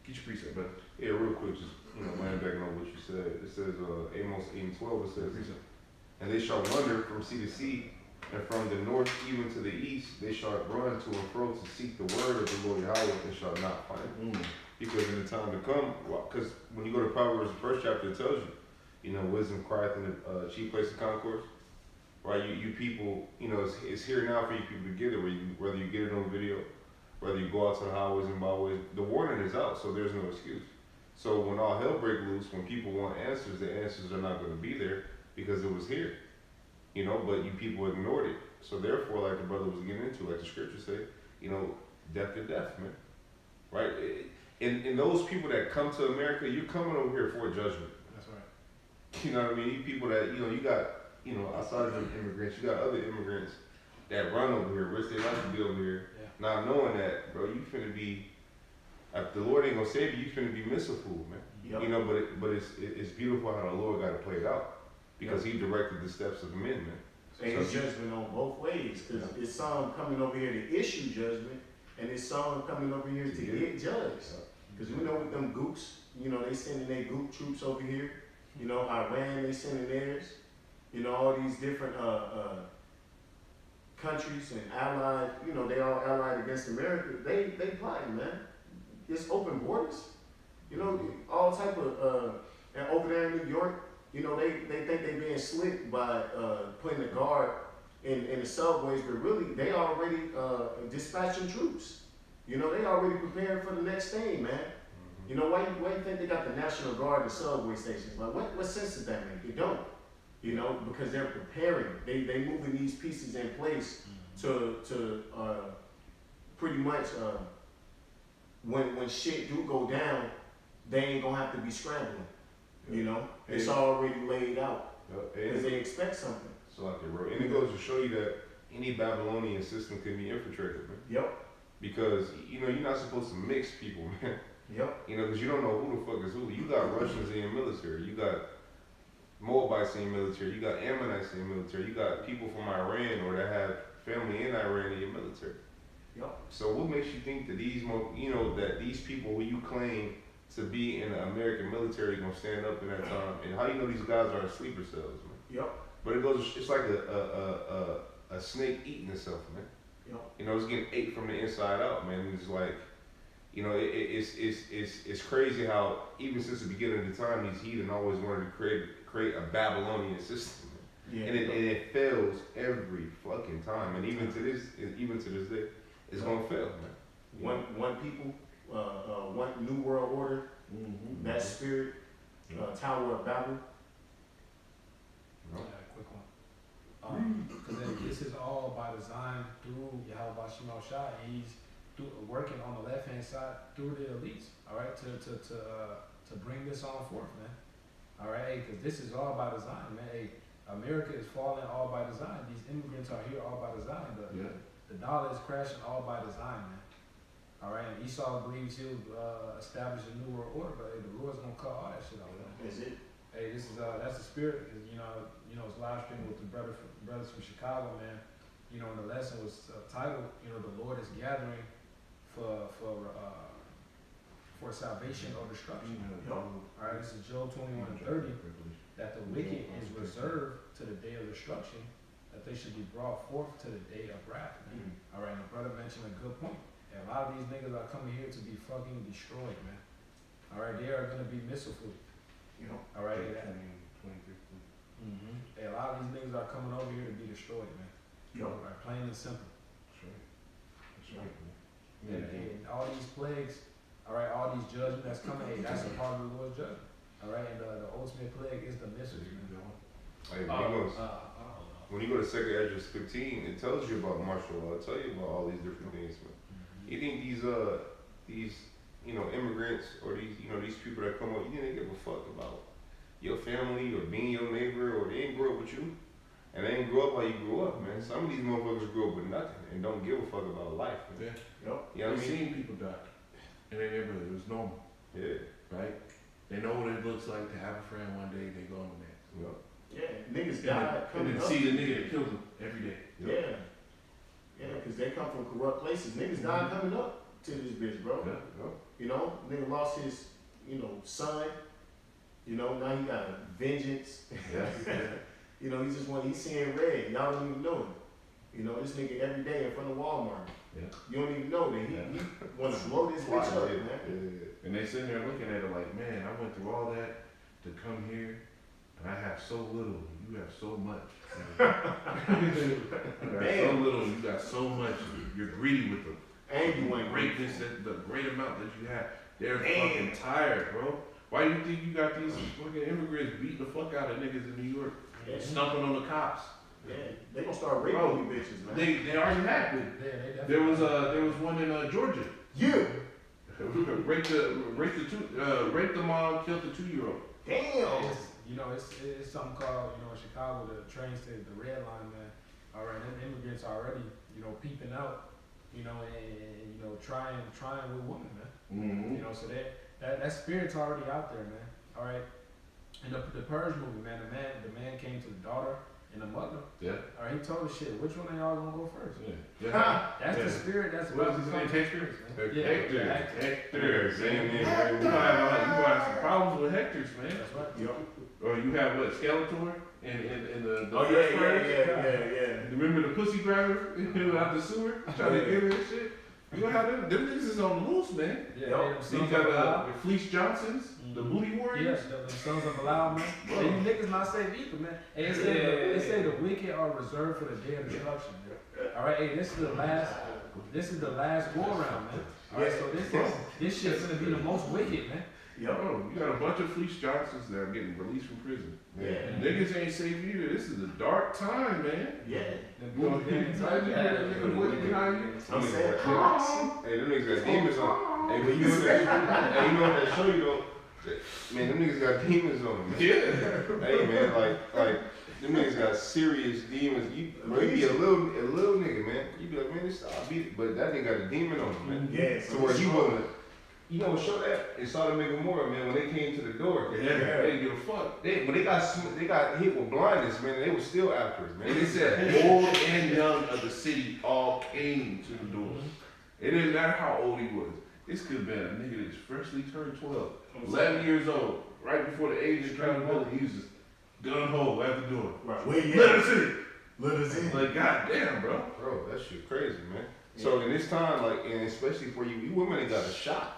Get your precept, brother. Yeah, real quick, just laying back on what you said. It says Amos 8:12. It says, Precept. "And they shall wander from sea to sea, and from the north even to the east. They shall run to and fro to seek the word of the Lord Yahweh, and shall not find it." Because in the time to come, because when you go to Proverbs, the first chapter, it tells you, wisdom crieth in the chief place of concourse. Right, you people, it's here now for you people to get it. Whether you get it on video, whether you go out to the highways and byways, the warning is out, so there's no excuse. So when all hell break loose, when people want answers, the answers are not going to be there because it was here, you know. But you people ignored it. So therefore, like the brother was getting into, like the scriptures say, you know, death to death, man. Right? And those people that come to America, you're coming over here for a judgment. That's right. You know what I mean? You people that, you know, you got, you know, outside of the immigrants, you got other immigrants that run over here, risk their life to be over here, Yeah. not knowing that, bro, you finna be, if the Lord ain't gonna save you, you finna be miserable, man. Yep. You know, but it's beautiful how the Lord got to play it out because He directed the steps of men, man. And it's judgment on both ways, because it's some coming over here to issue judgment, and it's some coming over here to get judged. Because we know with them gooks, you know, they sending their gook troops over here. You know, Iran, they sending theirs. You know, all these different countries and allied, you know, they all allied against America. They plotting, man. It's open borders. You know, all type of, and over there in New York, you know, they think they being slick by putting a guard in the subways, but really they already dispatching troops. You know, they already preparing for the next thing, man. You know, why you think they got the National Guard in subway stations? Like, what sense does that make? It don't. You know, because they're preparing. They moving these pieces in place to pretty much when shit do go down, they ain't gonna have to be scrambling. You know, it's already laid out because they expect something. So like it wrote, and it goes to show you that any Babylonian system can be infiltrated, man. Yep. Because you know you're not supposed to mix people, man. Yep. You know, because you don't know who the fuck is who. You got Russians in your military. You got Moabites in your military. You got Ammonites in your military. You got people from Iran or that have family in Iran in your military. Yep. So what makes you think that that these people who you claim to be in the American military gonna stand up in that time? And how you know these guys are sleeper cells, man? Yep. But it goes. It's like a snake eating itself, man. Yep. You know, it's getting ate from the inside out, man. It's like, you know, it's crazy how even since the beginning of the time, these heathen always wanted to create a Babylonian system, Yeah. and it fails every fucking time. And even to this day, it's gonna fail, man. One people, one new world order. Mm-hmm. That spirit, Tower of Babel. No. Yeah, quick one. Because this is all by design through Yahweh Shema Shai. He's working on the left hand side through the elites. All right, to bring this on forth, man. All right, because this is all by design, man. Hey, America is falling all by design. These immigrants are here all by design. The dollar is crashing all by design, man. All right, and Esau believes he'll establish a new world order, but hey, the Lord's gonna cut all that shit out, man. Is it? Hey, this is that's the spirit. You know, it's live stream with the brothers from Chicago, man. You know, and the lesson was titled, you know, the Lord is gathering for salvation or destruction. All right, this is Job 21:30. That the wicked is reserved to the day of destruction, that they should be brought forth to the day of wrath. Man. All right, and the brother mentioned a good point. And a lot of these niggas are coming here to be fucking destroyed, man. All right, they are gonna be merciful. You know. All right, Hey, a lot of these niggas are coming over here to be destroyed, man. Yep. All right, plain and simple. That's right, man. And all these plagues, all right, all these judgments that's coming, hey, that's a part of the Lord's judgment. All right, and the ultimate plague is the missiles, man. Like, when you go to 2nd Esdras 15, it tells you about martial law. It tells you about all these different things, man. You think these immigrants or these people that come up, you think they give a fuck about your family or being your neighbor, or they ain't grow up with you, and they ain't grow up how you grew up, man. Some of these motherfuckers grew up with nothing and don't give a fuck about life, man. Yeah. Yep. You know what I We've mean? seen people die in their neighborhood. It was normal, Yeah. right? They know what it looks like to have a friend one day, they go on the next. Yep. Yeah. Niggas And died coming then up. see the nigga that killed them every day. Yeah. Yeah, because they come from corrupt places. Niggas died coming up to this bitch, bro. Yeah. Yep. You know, nigga lost his, son. You know, now he got a vengeance. You know, he's seeing red. Y'all don't even know it. You know, this nigga every day in front of Walmart. Yeah. You don't even know that he want to blow this bitch up, man. And they sitting there looking at it like, man, I went through all that to come here, and I have so little. You have so much. You have so little. You got so much. You're greedy with them. And you ain't greatness, the great amount that you have. They're fucking tired, bro. Why do you think you got these fucking immigrants beating the fuck out of niggas in New York, Yeah. stumping on the cops? Yeah, they gonna start raping Bro, you bitches, man. They already had been. Yeah, they definitely. There was one in Georgia. Yeah. Raped the mom, killed the 2-year-old. Damn. It's something called, in Chicago, the train station, the red line, man. All right, them immigrants already, peeping out, and trying with women, man. Mm-hmm. So that spirit's already out there, man. All right. And the Purge movie, man, the man came to the daughter and the mother. Yeah. All right, he told her shit. Which one of y'all gonna go first? Yeah. That's Yeah. the spirit. That's What about was to his come. name? Hector? Yeah, Hector. Same name, You right? gonna have some problems with Hectors, man. That's right. Yo. Or you have what, Skeletor in the Oh first yeah. Purge? Remember the pussy grabber who out the sewer trying to get her and shit? You gonna have them niggas is on the loose, man. Yeah, Yo. they them So you sons got of Belial. the Fleece Johnsons, the booty warriors. Yeah, the sons of Belial, man. Bro. And you niggas not safe either, man. Hey, they say the wicked are reserved for the day of destruction, man. All right, hey, this is the last go around, man. All right, so this shit's gonna be the most wicked, man. Yo. Bro, you got a bunch of Fleece Johnsons that are getting released from prison. Yeah. Niggas ain't safe either. This is a dark time, man. Yeah. The You know, booty gangs, inside you, that nigga voice behind you. I'm saying. Hey, them niggas got demons on. Hey, but you know what that show you though? Man, them niggas got demons on them, man. Yeah. Hey man, like them niggas got serious demons. You be a little nigga, man. You be like, man, this I beat it, but that nigga got a demon on him, man. Yeah. So where you wasn't, show that and saw the nigga more, man, when they came to the door. Yeah, they didn't give a fuck. When they got hit with blindness, man, they were still after us, man. And they said old and young of the city all came to the door. It didn't matter how old he was. This could have been a nigga that's freshly turned 12, 11 years old, right before the age of accountability. He was just gun ho at the door. Right. Where you Let at? us in. Let us in. Like, goddamn, bro. Bro, that shit crazy, man. So in this time, and especially for you women ain't got a shot.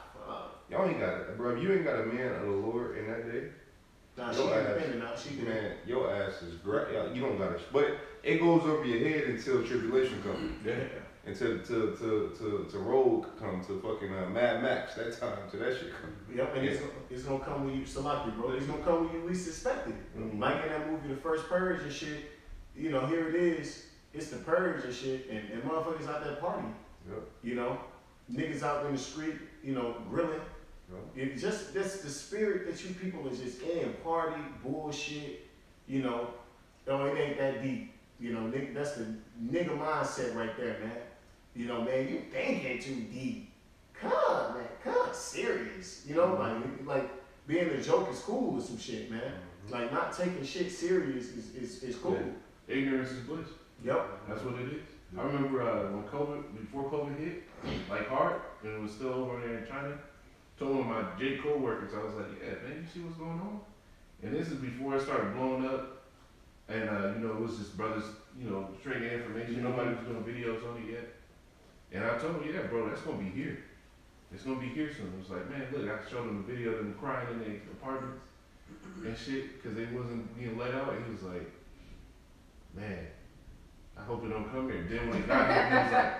Y'all ain't got it, bro. If you ain't got a man of the Lord in that day, Nah, she Your ass. independent now. She can. man, your ass is great. You don't got it, but it goes over your head until tribulation comes, Yeah. until to rogue come to fucking Mad Max. That time till that shit come. Yep, and it's gonna come when you select it, bro. It's gonna come when you least expect it. Mhm. Like in that movie, The First Purge and shit. Here it is. It's the purge and shit, and motherfuckers out there partying. Yep. Niggas out in the street, grilling. Yep. That's the spirit that you people is just in, party, bullshit, it ain't that deep. Nigga, that's the nigga mindset right there, man. Man, you thinking too deep. Come on, man, come serious. Like being a joke is cool or some shit, man. Like not taking shit serious is cool. Yeah. Ignorance is bliss. Yep. That's what it is. I remember before COVID hit, like hard, and it was still over there in China, told one of my J co-workers, I was like, yeah, man, you see what's going on? And this is before it started blowing up, and it was just brothers, trading information, nobody was doing videos on it yet. And I told him, yeah, bro, that's gonna be here. It's gonna be here soon. It was like, man, look, I showed him the video of them crying in their apartments and shit, cause they wasn't being let out, and he was like, man, I hope it don't come here. Then when it got here, he was like,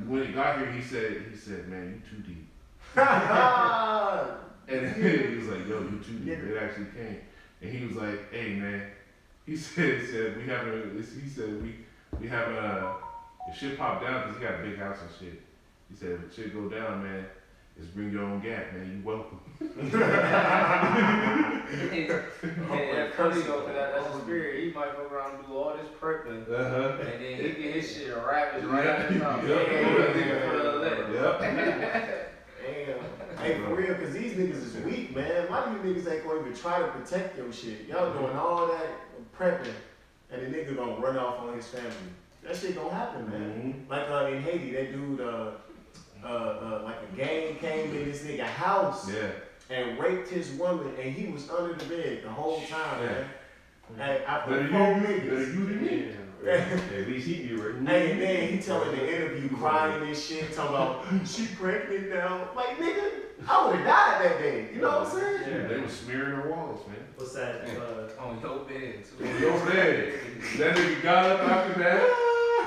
when it got here, he said, man, you too deep. And he was like, yo, you too deep. It actually came. And he was like, hey, man, he said we having if shit pop down, cause he got a big house and shit. He said, if shit go down, man, just bring your own gap, man. You welcome. Hey, that's funny though, cause that's a spirit. He might go around and do all this prepping, Uh-huh. and then he get his shit ravaged right Yeah. at the top. Yep. Yeah. Yep. Damn. Hey, for real, cause these niggas is weak, man. A lot of you niggas ain't gonna even try to protect your shit. Y'all doing all that prepping, and the nigga gonna run off on his family. That shit gonna happen, man. Mhm. Like in Haiti, that dude, like a gang came in this nigga house Yeah. and raped his woman, and he was under the bed the whole time, man. Hey, after Better 4 you niggas. than me. At least he be right. Hey, and then he telling the interview, crying and shit, talking about she pregnant now. Like, nigga, I would have died that day. You know what I'm saying? Yeah, they was smearing their walls, man. What's that? On your bed too. Yo, man, that nigga got up after that,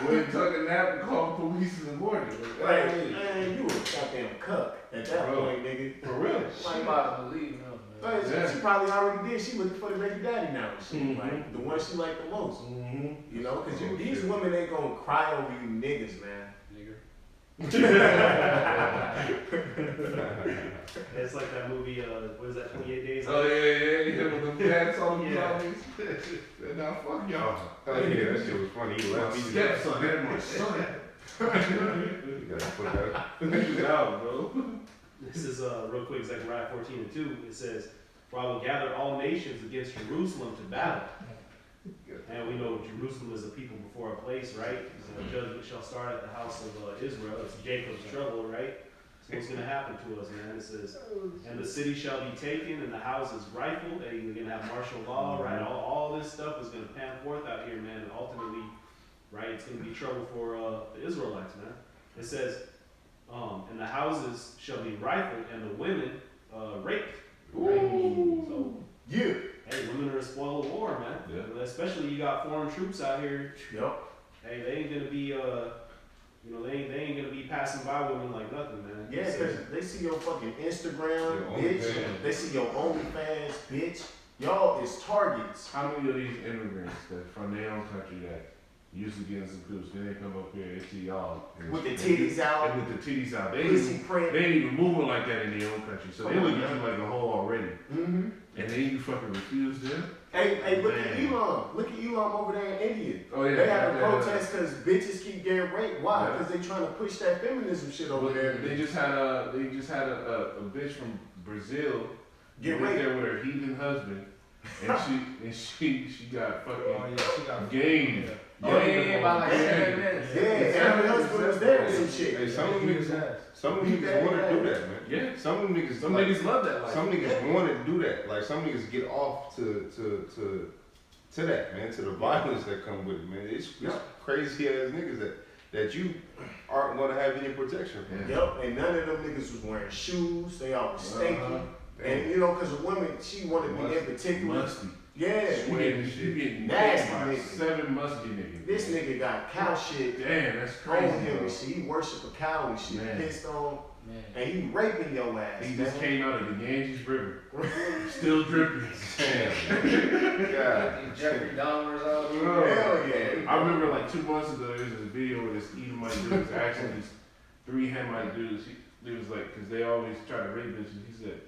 went and took a nap and called the police in the morning. Like, Like, hey, man, you a goddamn cuck at that Bro. point, nigga. for real. She about to believe him, man. Like, Yeah. she probably already did. She looking for the baby daddy now. She Mhm. like the one she like the most. Mm-hmm. You know, because Oh, these shit. women ain't gonna cry over you niggas, man. Nigger. It's like that movie, what is that, 28 Days? Oh yeah, with the cats on the Yeah. zombies. Now fuck y'all. Oh yeah, that shit was funny. He laughed. He Stepson, that my son. You gotta put that. out, bro. This is real quick, Zechariah 14:2. It says, "For I will gather all nations against Jerusalem to battle." And we know Jerusalem is a people before a place, right? So the judgment shall start at the house of Israel. It's Jacob's trouble, right? So what's going to happen to us, man? It says, "And the city shall be taken, and the houses rifled." And you're going to have martial law, right? All this stuff is going to pan forth out here, man. And ultimately, right, it's going to be trouble for the Israelites, man. It says, "And the houses shall be rifled, and the women raped." Right? So, Yeah. hey, women are a spoil of war, man. Yeah. Especially you got foreign troops out here. Yup. Hey, they ain't gonna be, they ain't gonna be passing by women like nothing, man. Yeah, It because says- they see your fucking Instagram, Your bitch. OnlyFans. They see your OnlyFans, bitch. Y'all is targets. How many of these immigrants that from their own country that used to get in some coops, then they come up here and see y'all With the titties out, and with the titties out. They pussy ain't, print. they ain't even moving like that in their own country, so they look at you like a hoe already. Mm-hmm. And then you fucking refuse them. Hey, look at Man. Elon. Look at Elon over there in India. Oh yeah, They have a yeah, protest because bitches keep getting raped. Why? Yeah. Because they trying to push that feminism shit over there. They just had a a bitch from Brazil Get went raped. there with her heathen husband, and she got Oh fucking yeah, she got game. Oh yeah, about like 7 minutes. Yeah, and her husband was there with some shit. Hey, some of them Beat his niggas, ass. some of them niggas want to do that, man. Yeah, Some of them niggas, some like, niggas love that life. some niggas want to do that. Like some niggas get off to that, man, to the violence that come with it, man. It's crazy ass niggas that you aren't gonna have any protection from. Yeah. Yep, and none of them niggas was wearing shoes. They all was stinky. Uh-huh. And you know, because a woman, she wanted to be in particular. Musty. Yeah, You getting Nasty nasty by nigga. 7 musty niggas. this nigga got cow shit Damn, that's on crazy. him Bro. and shit. He worship a cow and shit. Man. Pissed on. Man. And he raping your ass. He man. just came out of the Ganges River, still dripping. Damn. God. Jeffrey Dahmer's out here. Hell yeah. I remember like 2 months ago, there was this video where this Edomite dude was actually these 3 Hamite dudes. He was like, because they always try to rape bitches. He said,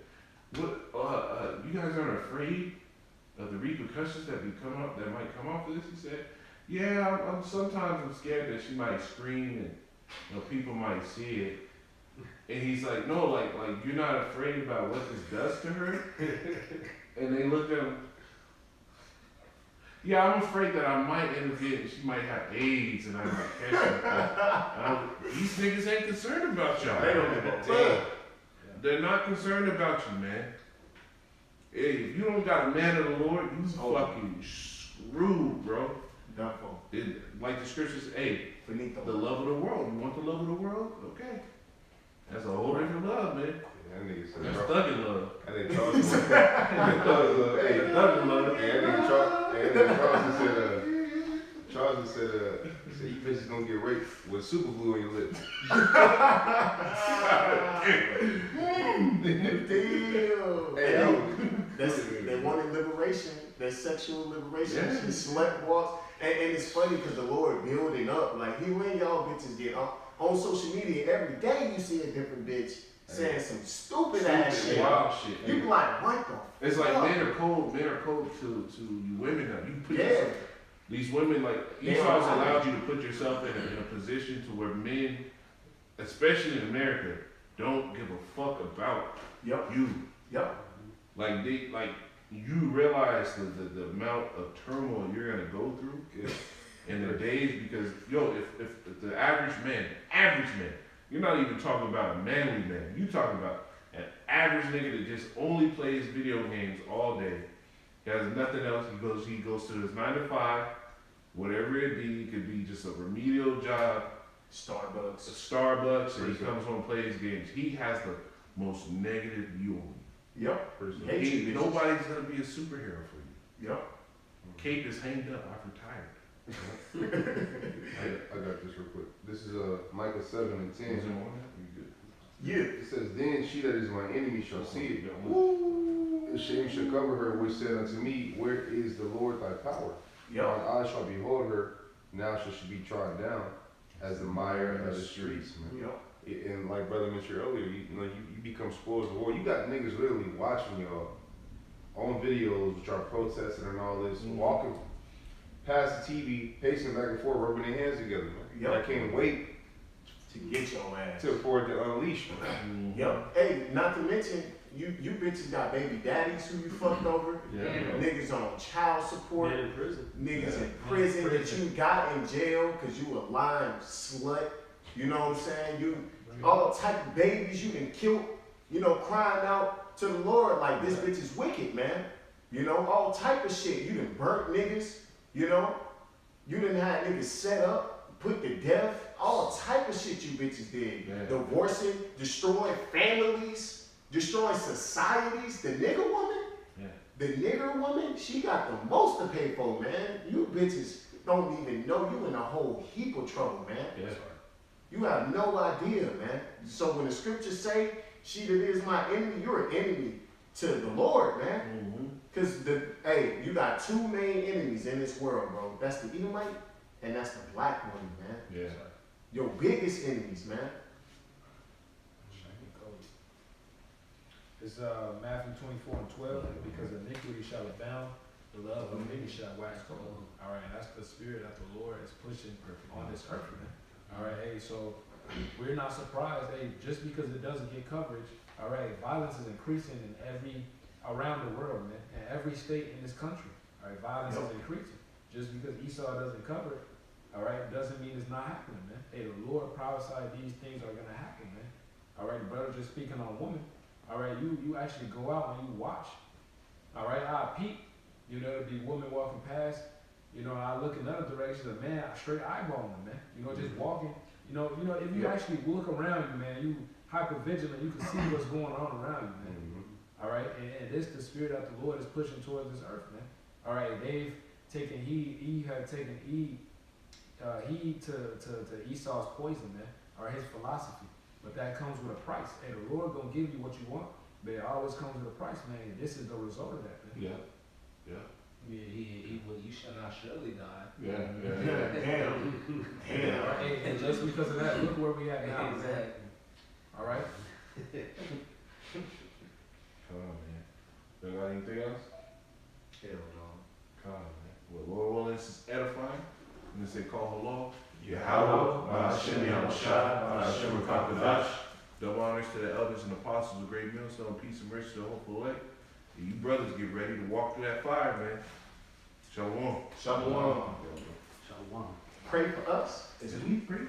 "What? You guys aren't afraid of the repercussions that might come off of this?" He said, "Yeah, sometimes I'm scared that she might scream and people might see it." And he's like, "No, like you're not afraid about what this does to her?" And they looked at him. "Yeah, I'm afraid that I might end up getting, she might have AIDS and I might catch it." These niggas ain't concerned about y'all. They don't give a Damn. fuck. They're not concerned about you, man. Hey, if you don't got a man of the Lord, you fucking screwed, bro. Done for. Like the scriptures, hey, Finito. the love of the world. You want the love of the world? Okay. That's a whole different love, man. That nigga said, That's bro. thugging love. That nigga Charles said, hey, Thugging love. hey, that nigga Charles said, you bitches gonna get raped with super glue on your lips. Damn. Hey, They wanted liberation. That sexual liberation. Yeah. She slept walks. And it's funny because the Lord building up. Like, he when y'all bitches get on social media every day, you see a different bitch saying some stupid ass shit. Wild shit. You be like, what the It's like fuck? men are cold. Men are cold to you women now. You put Yeah. yourself, these women like They Esau's are. allowed you to put yourself in a position to where men, especially in America, don't give a fuck about Yep. you. Yep. Like you realize the amount of turmoil you're gonna go through in the days because if the average man, you're not even talking about a manly man. You talking about an average nigga that just only plays video games all day. He has nothing else. He goes to his 9 to 5, whatever it be. It could be just a remedial job, a Starbucks. Starbucks, and he comes home and plays games. He has the most negative view on you. Yep. Personally. Hate you bitches. Nobody's gonna be a superhero for you. Yep. Cape is hanged up. I've retired. I got this real quick. This is Micah 7 and Is 10. it on that? You good? Yeah. It says, then she that is my enemy shall see it. Ooh. the shame shall cover her, which said unto me, where is the Lord thy power? Yup. Mine eyes shall behold her, now shall she be trodden down as the mire of the streets, man. Yup. And like brother mentioned earlier, you know, you become spoiled for war. You got niggas literally watching y'all on videos which are protesting and all this, walking past the TV, pacing back and forth, rubbing their hands together, man. Yep. I can't wait To get your ass. for it to unleash, man. Yup. Hey, not to mention, you bitches got baby daddies who you fucked over. Yeah. Niggas on child support. Man in prison. Niggas in prison that you got in jail because you a lying slut. You know what I'm saying? You all type of babies you done killed, you know, crying out to the Lord like this bitch is wicked, man. You know, all type of shit. You done burnt niggas, you know. You done had niggas set up, put to death, all type of shit you bitches did. Yeah. Divorcing, destroying families, destroying societies. The nigger woman, Yeah. the nigger woman, she got the most to pay for, man. You bitches don't even know you in a whole heap of trouble, man. Yeah. You have no idea, man. So when the scriptures say, she that is my enemy, you're an enemy to the Lord, man. Mm-hmm. Cause you got two main enemies in this world, bro. That's the Edomite and that's the black woman, man. Yeah. Your biggest enemies, man. It's Matthew 24:12. Because iniquity shall abound, the love of many shall wax cold. All right, that's the spirit that the Lord is pushing on this earth, man. All right, hey, so we're not surprised, hey, just because it doesn't get coverage. All right, violence is increasing in around the world, man, in every state in this country. All right, violence is increasing. Just because Esau doesn't cover it, all right, doesn't mean it's not happening, man. Hey, the Lord prophesied these things are gonna happen, man. All right, the brother just speaking on women. All right, you actually go out and you watch. All right, I peep. You know, there'd be women walking past. You know, I look in other directions, a man straight eyeballing them, man. You know, just walking. You know, if you actually look around you, man, you hyper vigilant. You can see what's going on around you, man. All right, and this the spirit that the Lord is pushing towards this earth, man. All right, they've taken heed. Eve had taken heed to Esau's poison, man, or his philosophy. But that comes with a price. Hey, the Lord gonna give you what you want, but it always comes with a price, man. And this is the result of that, man. Yeah. Yeah. You shall not surely die. Yeah. Damn. Damn. All right, and just because of that, look where we at now, man. Exactly. All right. Come on, man. You got anything else? Hell no. Come on, man. Well, this is edifying. And they say, call her law. Yahweh, Ba'ashem Yahushua, Ba'ashem Rakakadash. Double honors to the elders and apostles of Great Millstone, peace and mercy to the hopeful elect. And you brothers get ready to walk through that fire, man. Shalom. Shalom. Shalom. Pray for us as we pray.